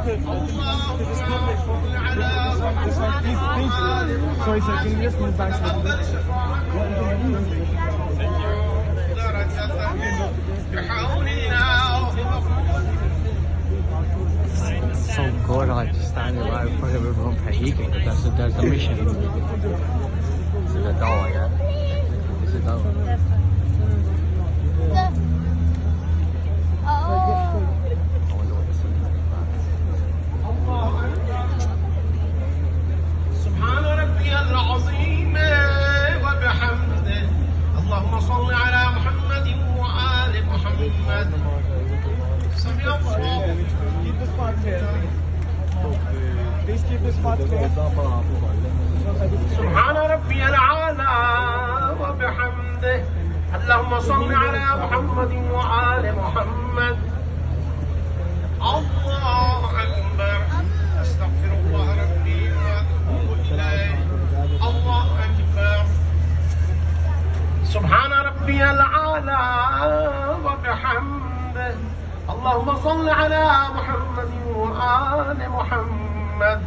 Sorry, sir, can you just move back a little bit? So good, like just standing right in front of everyone eating. There's a mission to the door, yeah? This is the door. سبحان ربي العظيم وبحمده اللهم صل على محمد وآل محمد سمع الله. Please keep this spot clear. سبحان ربي العالى وبحمده اللهم صل على محمد وآل محمد. الله أكبر أستغفر الله ربي وأتوب إليه. الله أكبر سبحان ربي العالى وبحمده اللهم صل على محمد وآل محمد.